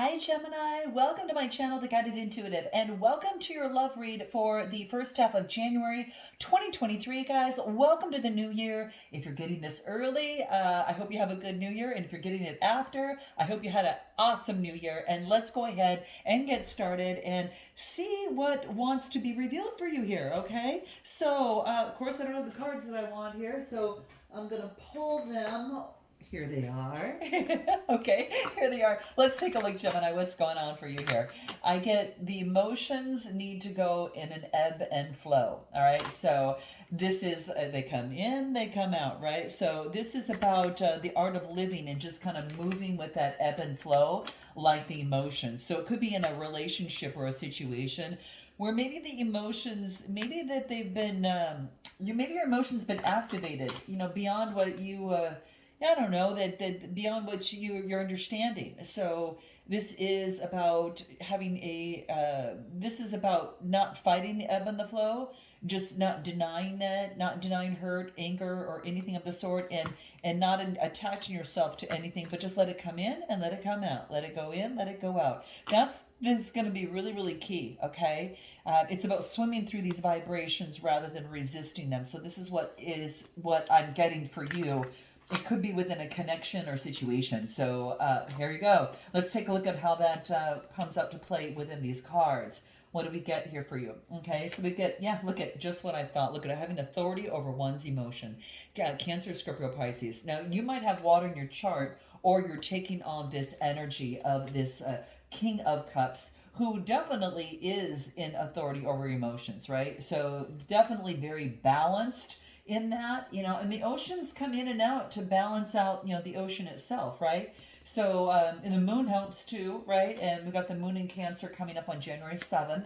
Hi Gemini, welcome to my channel, The Guided Intuitive, and welcome to your love read for the first half of January 2023, guys. Welcome to the new year. If you're getting this early, I hope you have a good new year, and if you're getting it after, I hope you had an awesome new year. And let's go ahead and get started and see what wants to be revealed for you here, okay? So, of course, I don't have the cards that I want here, so I'm gonna pull them. Here they are. Okay, here they are. Let's take a look, Gemini. What's going on for you here? I get the emotions need to go in an ebb and flow. All right, so this is, they come in, they come out, right? So this is about the art of living and just kind of moving with that ebb and flow like the emotions. So it could be in a relationship or a situation where maybe the emotions, maybe that they've been, maybe your emotions been activated, beyond what you, I don't know, that beyond what you're understanding. So this is about having this is about not fighting the ebb and the flow, just not denying that, not denying hurt, anger, or anything of the sort, and not attaching yourself to anything, but just let it come in and let it come out. Let it go in, let it go out. This is going to be really, really key, okay? It's about swimming through these vibrations rather than resisting them. So this is what I'm getting for you. It could be within a connection or situation. So here you go. Let's take a look at how that comes out to play within these cards. What do we get here for you? Okay, so we get, look at just what I thought. Look at having authority over one's emotion. Cancer, Scorpio, Pisces. Now, you might have water in your chart, or you're taking on this energy of this King of Cups, who definitely is in authority over emotions, right? So definitely very balanced in that, and the oceans come in and out to balance out, the ocean itself, right? So, and the moon helps too, right? And we've got the moon in Cancer coming up on January 7th.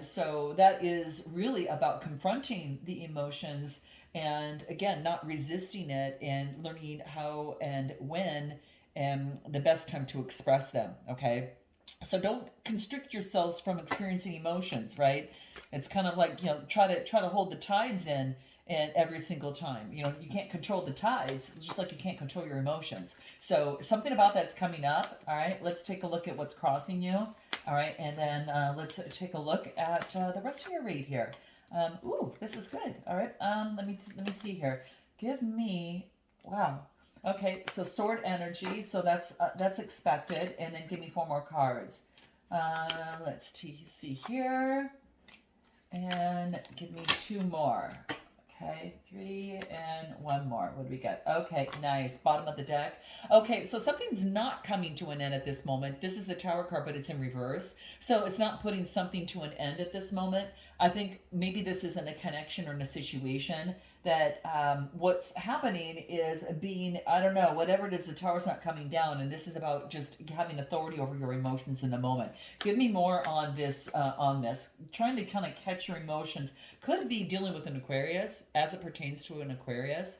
So that is really about confronting the emotions and, again, not resisting it and learning how and when and the best time to express them, okay? So don't constrict yourselves from experiencing emotions, right? It's kind of like, try to hold the tides in, and every single time, you can't control the tides, just like you can't control your emotions. So something about that's coming up. All right, let's take a look at what's crossing you. All right, and then let's take a look at the rest of your read here. Ooh, this is good. All right, let me see here. Give me, wow. Okay, so sword energy. So that's expected, and then give me 4 more cards. Let's see here, and give me 2 more. Okay, 3 and 1 more. What do we got? Okay, nice. Bottom of the deck. Okay, so something's not coming to an end at this moment. This is the Tower card, but it's in reverse. So it's not putting something to an end at this moment. I think maybe this isn't a connection or in a situation that what's happening is being, I don't know, whatever it is, the tower's not coming down, and this is about just having authority over your emotions in the moment. Give me more on this, Trying to kind of catch your emotions. Could be dealing with an Aquarius as it pertains to an Aquarius,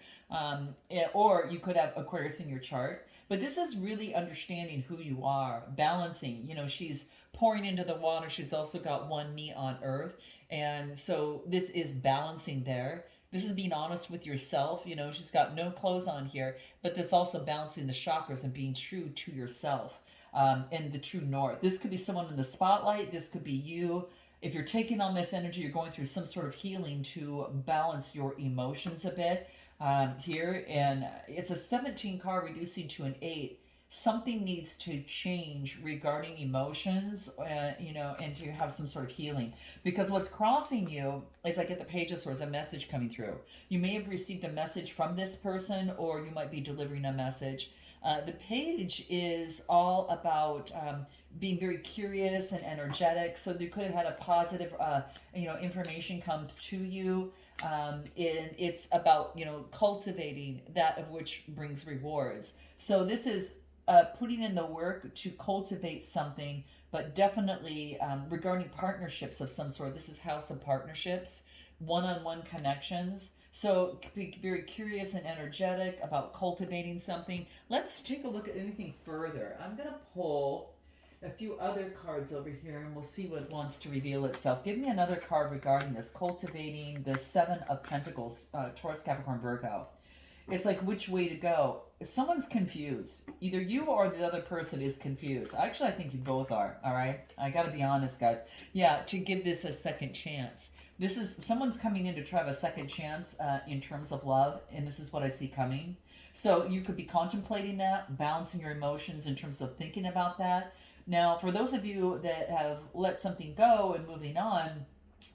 or you could have Aquarius in your chart. But this is really understanding who you are, balancing. She's pouring into the water. She's also got one knee on earth. And so this is balancing there. This is being honest with yourself. She's got no clothes on here, but this also balancing the chakras and being true to yourself, and the true north. This could be someone in the spotlight. This could be you. If you're taking on this energy, you're going through some sort of healing to balance your emotions a bit here. And it's a 17 card reducing to an 8. Something needs to change regarding emotions, and to have some sort of healing. Because what's crossing you is, I get the Page of Swords, a message coming through. You may have received a message from this person, or you might be delivering a message. The Page is all about being very curious and energetic. So you could have had a positive, information come to you. And it's about, cultivating that of which brings rewards. So this is putting in the work to cultivate something, but definitely regarding partnerships of some sort. This is House of Partnerships, one-on-one connections. So be very curious and energetic about cultivating something. Let's take a look at anything further. I'm going to pull a few other cards over here, and we'll see what wants to reveal itself. Give me another card regarding this, cultivating the 7 of Pentacles, Taurus, Capricorn, Virgo. It's like which way to go. Someone's confused. Either you or the other person is confused. Actually, I think you both are. All right. I got to be honest, guys. Yeah, to give this a second chance. This is someone's coming in to try a second chance in terms of love, and this is what I see coming. So you could be contemplating that, balancing your emotions in terms of thinking about that. Now, for those of you that have let something go and moving on,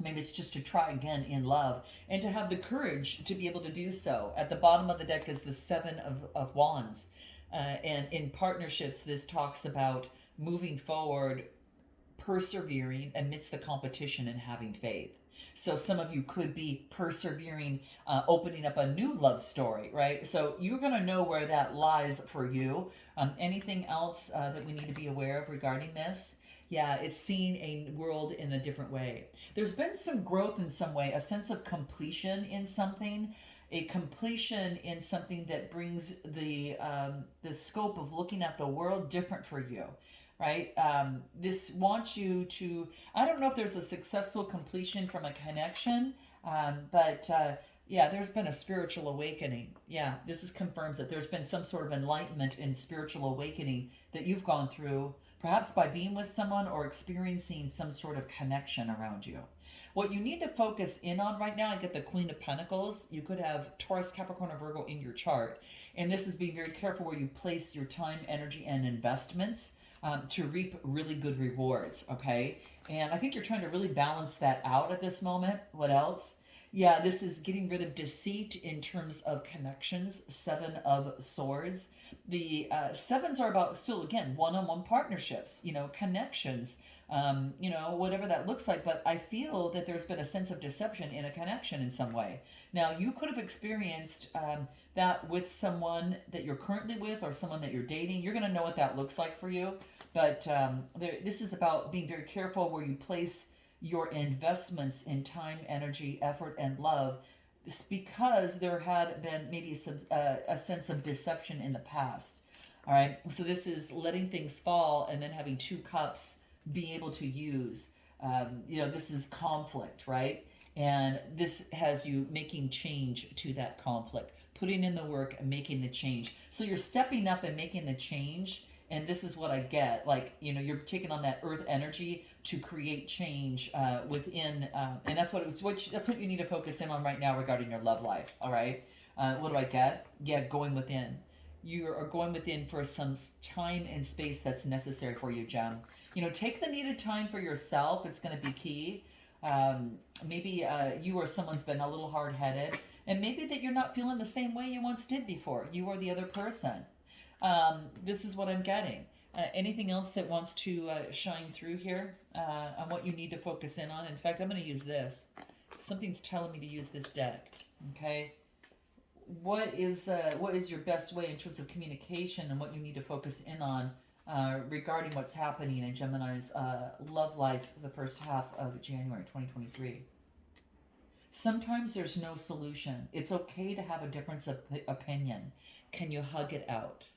maybe it's just to try again in love and to have the courage to be able to do so. At the bottom of the deck is the Seven of Wands. And in partnerships, this talks about moving forward, persevering amidst the competition and having faith. So some of you could be persevering, opening up a new love story, right? So you're going to know where that lies for you. Anything else that we need to be aware of regarding this? Yeah, it's seeing a world in a different way. There's been some growth in some way, a sense of completion in something, a completion in something that brings the scope of looking at the world different for you, right? This wants you to. I don't know if there's a successful completion from a connection, but. Yeah, there's been a spiritual awakening. Yeah, this is confirms that there's been some sort of enlightenment and spiritual awakening that you've gone through, perhaps by being with someone or experiencing some sort of connection around you. What you need to focus in on right now, I get the Queen of Pentacles. You could have Taurus, Capricorn, or Virgo in your chart. And this is being very careful where you place your time, energy, and investments to reap really good rewards, okay? And I think you're trying to really balance that out at this moment. What else? Yeah, this is getting rid of deceit in terms of connections. Seven of Swords. The sevens are about still, again, one-on-one partnerships, connections, whatever that looks like. But I feel that there's been a sense of deception in a connection in some way. Now, you could have experienced that with someone that you're currently with or someone that you're dating. You're going to know what that looks like for you. But this is about being very careful where you place your investments in time, energy, effort, and love, because there had been maybe some a sense of deception in the past. All right, so this is letting things fall and then having two cups be able to use. This is conflict, right? And this has you making change to that conflict, putting in the work and making the change. So you're stepping up and making the change. And this is what I get. Like, you're taking on that earth energy to create change within, and that's that's what you need to focus in on right now regarding your love life. All right. What do I get? Yeah, going within. You are going within for some time and space that's necessary for you, Gem. Take the needed time for yourself. It's going to be key. Maybe you or someone's been a little hard-headed, and maybe that you're not feeling the same way you once did before. You or the other person. This is what I'm getting. Anything else that wants to shine through here on what you need to focus in on? In fact, I'm going to use this. Something's telling me to use this deck. Okay. What is your best way in terms of communication and what you need to focus in on regarding what's happening in Gemini's love life for the first half of January 2023? Sometimes there's no solution. It's okay to have a difference of opinion. Can you hug it out?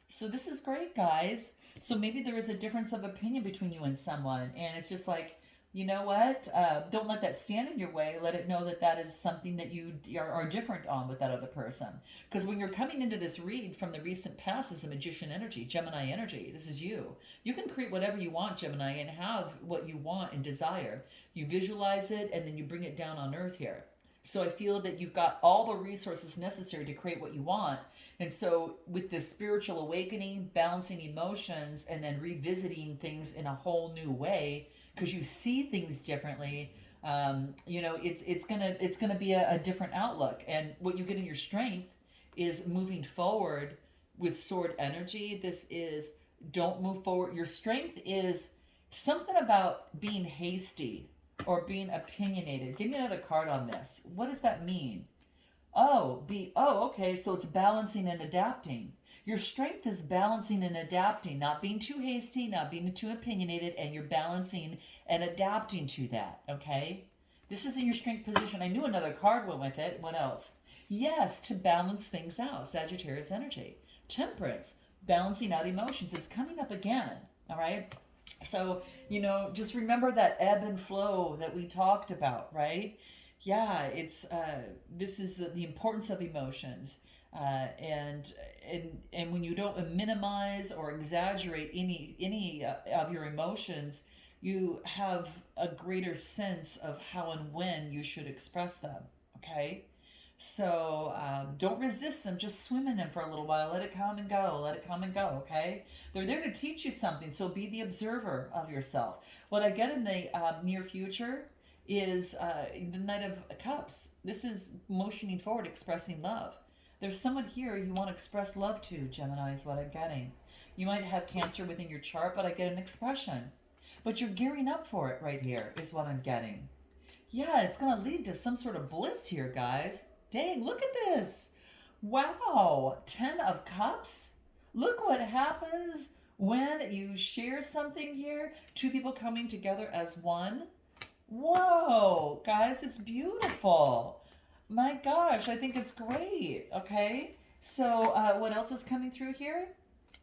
So this is great, guys. So maybe there is a difference of opinion between you and someone, and it's just like, you know what? Don't let that stand in your way. Let it know that that is something that you are different on with that other person. Because when you're coming into this read from the recent past as a magician energy, Gemini energy, this is you. You can create whatever you want, Gemini, and have what you want and desire. You visualize it, and then you bring it down on earth here. So I feel that you've got all the resources necessary to create what you want. And so with this spiritual awakening, balancing emotions, and then revisiting things in a whole new way, because you see things differently, it's gonna be a different outlook. And what you get in your strength is moving forward with sword energy. This is don't move forward. Your strength is something about being hasty or being opinionated. Give me another card on this. What does that mean? Okay, so it's balancing and adapting. Your strength is balancing and adapting, not being too hasty, not being too opinionated, and you're balancing and adapting to that, okay? This is in your strength position. I knew another card went with it. What else? Yes, to balance things out. Sagittarius energy. Temperance, balancing out emotions. It's coming up again, all right? So, just remember that ebb and flow that we talked about, right? Yeah, it's this is the importance of emotions. And when you don't minimize or exaggerate any of your emotions, you have a greater sense of how and when you should express them. Okay. So don't resist them. Just swim in them for a little while. Let it come and go. Let it come and go. Okay. They're there to teach you something. So be the observer of yourself. What I get in the near future is the Knight of Cups. This is motioning forward, expressing love. There's someone here you want to express love to, Gemini, is what I'm getting. You might have Cancer within your chart, but I get an expression. But you're gearing up for it right here, is what I'm getting. Yeah, it's going to lead to some sort of bliss here, guys. Dang, look at this. Wow, 10 of Cups. Look what happens when you share something here. Two people coming together as one. Whoa, guys, it's beautiful. My gosh, I think it's great. Okay, so what else is coming through here?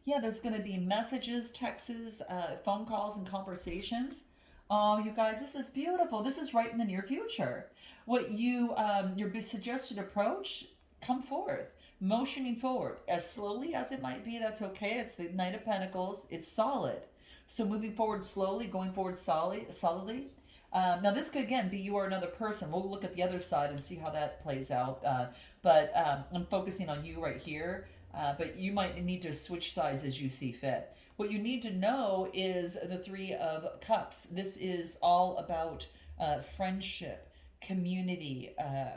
Yeah, there's going to be messages, texts, phone calls, and conversations. Oh, you guys, this is beautiful. This is right in the near future. What your suggested approach, come forth, motioning forward as slowly as it might be. That's okay. It's the Knight of Pentacles. It's solid. So moving forward slowly, going forward solidly. Now this could again be you or another person. We'll look at the other side and see how that plays out. But I'm focusing on you right here. But you might need to switch sides as you see fit. What you need to know is the Three of Cups. This is all about friendship, community.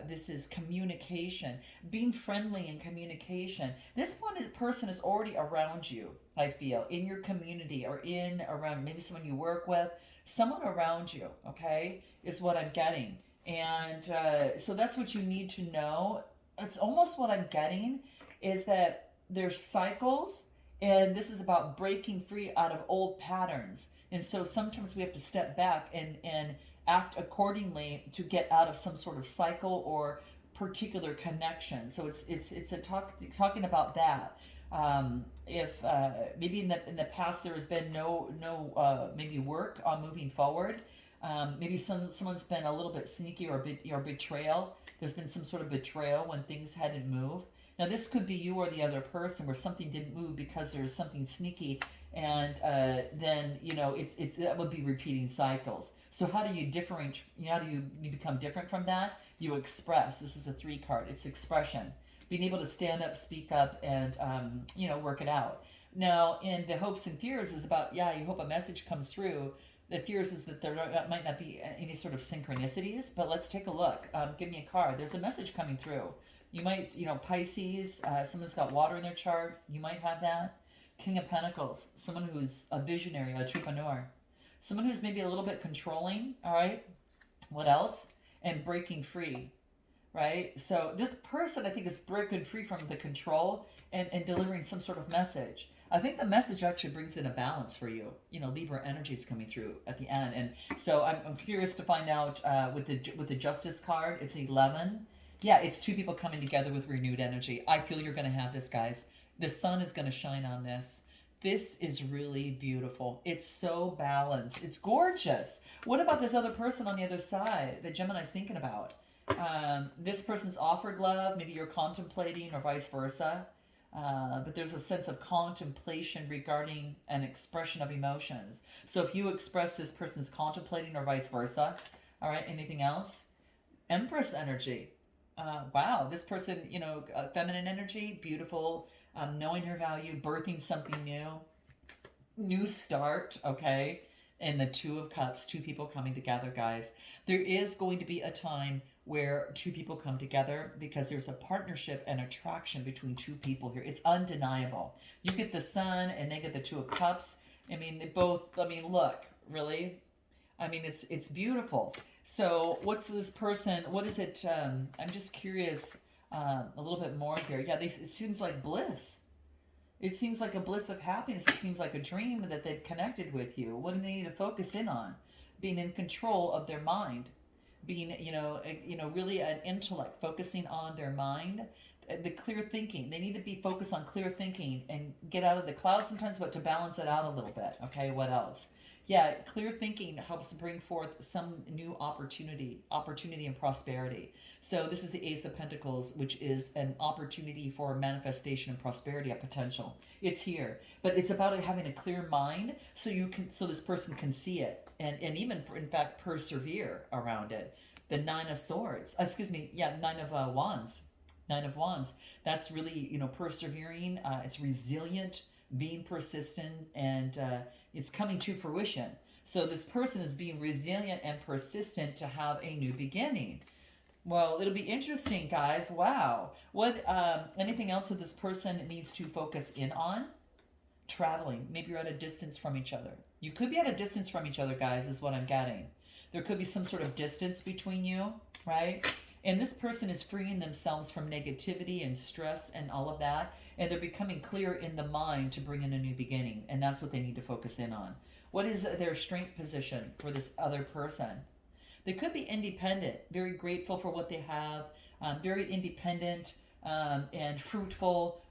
This is communication, being friendly in communication. This person is already around you, I feel, in your community or around maybe someone you work with, someone around you, okay, is what I'm getting. And so that's what you need to know. It's almost what I'm getting is that there's cycles, and this is about breaking free out of old patterns. And so sometimes we have to step back and act accordingly to get out of some sort of cycle or particular connection. So it's talking about that. If maybe in the past there has been no maybe work on moving forward. Maybe someone's been a little bit sneaky or betrayal. There's been some sort of betrayal when things hadn't moved. Now this could be you or the other person where something didn't move because there's something sneaky, and then it's that would be repeating cycles. So how do you differentiate? How do you become different from that? You express. This is a 3 card. It's expression, being able to stand up, speak up, and work it out. Now in the hopes and fears is about you hope a message comes through. The fears is that there might not be any sort of synchronicities, but let's take a look. Give me a card. There's a message coming through. You might, Pisces, someone's got water in their chart. You might have that. King of Pentacles, someone who's a visionary, a entrepreneur. Someone who's maybe a little bit controlling, all right? What else? And breaking free, right? So this person, I think, is breaking free from the control and delivering some sort of message. I think the message actually brings in a balance for you. Libra energy is coming through at the end. And so I'm curious to find out with the Justice card, it's 11. Yeah, it's 2 people coming together with renewed energy. I feel you're going to have this, guys. The sun is going to shine on this. This is really beautiful. It's so balanced. It's gorgeous. What about this other person on the other side that Gemini's thinking about? This person's offered love. Maybe you're contemplating or vice versa. But there's a sense of contemplation regarding an expression of emotions. So if you express this person's contemplating or vice versa. All right, anything else? Empress energy. Wow, this person, feminine energy, beautiful, knowing her value, birthing something new start, okay? And the 2 of Cups, 2 people coming together, guys. There is going to be a time where 2 people come together because there's a partnership and attraction between 2 people here. It's undeniable. You get the Sun and they get the 2 of Cups. I mean, look, really? I mean, it's beautiful. So what's this person, what is it? I'm just curious a little bit more here. Yeah, it seems like bliss. It seems like a bliss of happiness. It seems like a dream that they've connected with you. What do they need to focus in on? Being in control of their mind. Being, really an intellect, focusing on their mind. the clear thinking. They need to be focused on clear thinking and get out of the clouds sometimes, but to balance it out a little bit. Okay, what else? Yeah, clear thinking helps bring forth some new opportunity and prosperity. So this is the Ace of Pentacles, which is an opportunity for manifestation and prosperity, a potential. It's here, but it's about having a clear mind so so this person can see it and even in fact persevere around it. The Nine of Swords, excuse me, yeah, Nine of Wands. Nine of Wands. That's really, persevering. It's resilient, being persistent, and it's coming to fruition. So this person is being resilient and persistent to have a new beginning. Well, it'll be interesting, guys. Wow. What? Anything else that this person needs to focus in on? Traveling. Maybe you're at a distance from each other. You could be at a distance from each other, guys, is what I'm getting. There could be some sort of distance between you, right? And this person is freeing themselves from negativity and stress and all of that. And they're becoming clear in the mind to bring in a new beginning. And that's what they need to focus in on. What is their strength position for this other person? They could be independent, very grateful for what they have, very independent and fruitful,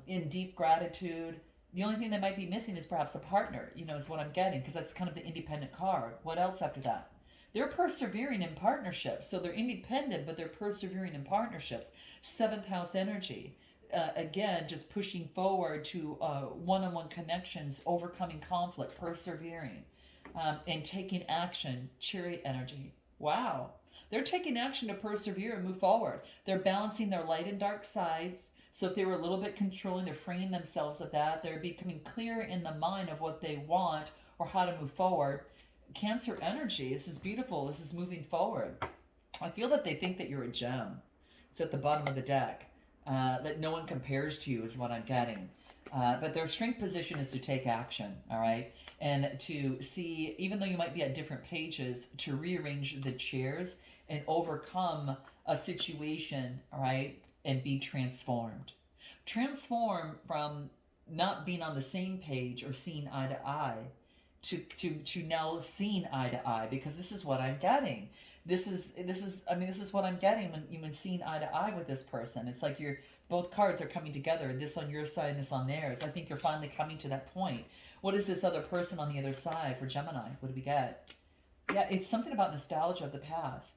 in deep gratitude. The only thing that might be missing is perhaps a partner, is what I'm getting, because that's kind of the independent card. What else after that? They're persevering in partnerships. So they're independent, but they're persevering in partnerships. Seventh house energy. Again, just pushing forward to one-on-one connections, overcoming conflict, persevering, and taking action. Chariot energy. Wow. They're taking action to persevere and move forward. They're balancing their light and dark sides. So if they were a little bit controlling, they're freeing themselves of that. They're becoming clear in the mind of what they want or how to move forward. Cancer energy. This is beautiful. This is moving forward. I feel that they think that you're a gem. It's at the bottom of the deck. That no one compares to you is what I'm getting. But their strength position is to take action, all right? And to see, even though you might be at different pages, to rearrange the chairs and overcome a situation, all right? And be transformed. Transform from not being on the same page or seeing eye to eye to now seeing eye to eye, because this is what I'm getting. This is what I'm getting when seeing eye to eye with this person. It's like both cards are coming together, this on your side and this on theirs. I think you're finally coming to that point. What is this other person on the other side for Gemini? What do we get? Yeah, it's something about nostalgia of the past.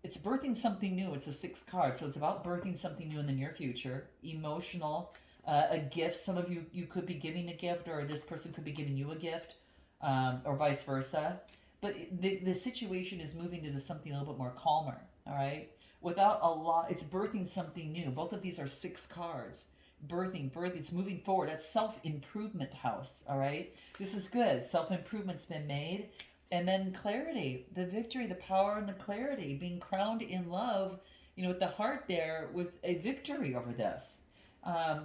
It's birthing something new. It's a 6 card. So it's about birthing something new in the near future. Emotional, a gift. Some of you could be giving a gift, or this person could be giving you a gift, or vice versa. But the situation is moving into something a little bit more calmer, all right? Without a lot, it's birthing something new. Both of these are 6 cards. Birthing, it's moving forward. That's self-improvement house, all right? This is good. Self-improvement's been made. And then clarity, the victory, the power, and the clarity, being crowned in love, with the heart there, with a victory over this.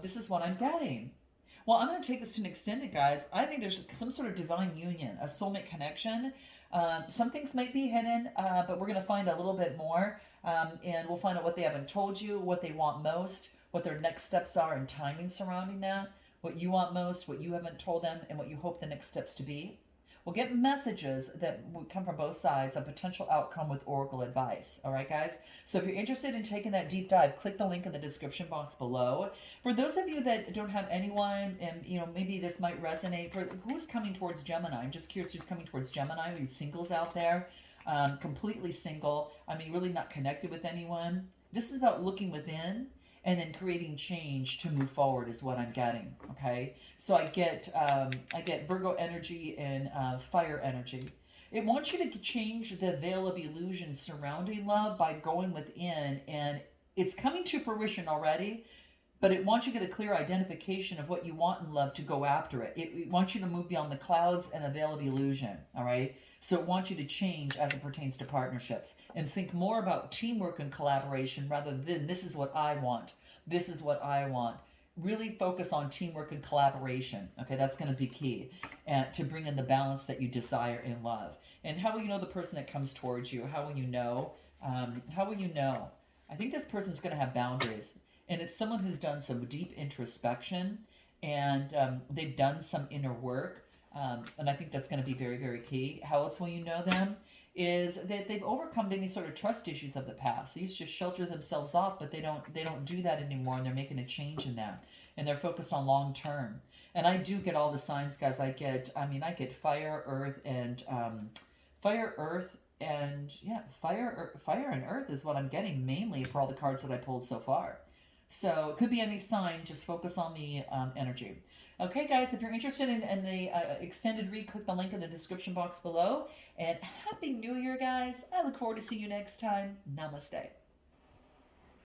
This is what I'm getting. Well, I'm going to take this to an extended, guys. I think there's some sort of divine union, a soulmate connection. Some things might be hidden, but we're going to find a little bit more. And we'll find out what they haven't told you, what they want most, what their next steps are, and timing surrounding that, what you want most, what you haven't told them, and what you hope the next steps to be. We'll get messages that will come from both sides, a potential outcome with oracle advice. All right, guys? So if you're interested in taking that deep dive, click the link in the description box below. For those of you that don't have anyone, and maybe this might resonate, for who's coming towards Gemini? I'm just curious who's coming towards Gemini. Are you singles out there? Completely single. Really not connected with anyone. This is about looking within and then creating change to move forward is what I'm getting, okay? So I get Virgo energy and fire energy. It wants you to change the veil of illusion surrounding love by going within, and it's coming to fruition already, but it wants you to get a clear identification of what you want in love to go after it. It wants you to move beyond the clouds and the veil of illusion, all right? So it wants you to change as it pertains to partnerships and think more about teamwork and collaboration rather than this is what I want. This is what I want. Really focus on teamwork and collaboration. Okay, that's going to be key to bring in the balance that you desire in love. And how will you know the person that comes towards you? How will you know? How will you know? I think this person's going to have boundaries. And it's someone who's done some deep introspection and they've done some inner work. And I think that's going to be very, very key. How else will you know them? Is that they've overcome any sort of trust issues of the past. They used to shelter themselves off, but they don't do that anymore, and they're making a change in that, and they're focused on long term. And I do get all the signs, guys. I get fire, earth, and fire, earth, and yeah, fire and earth is what I'm getting mainly for all the cards that I pulled so far. So it could be any sign. Just focus on the energy. Okay, guys, if you're interested in the extended read, click the link in the description box below. And Happy New Year, guys. I look forward to seeing you next time. Namaste.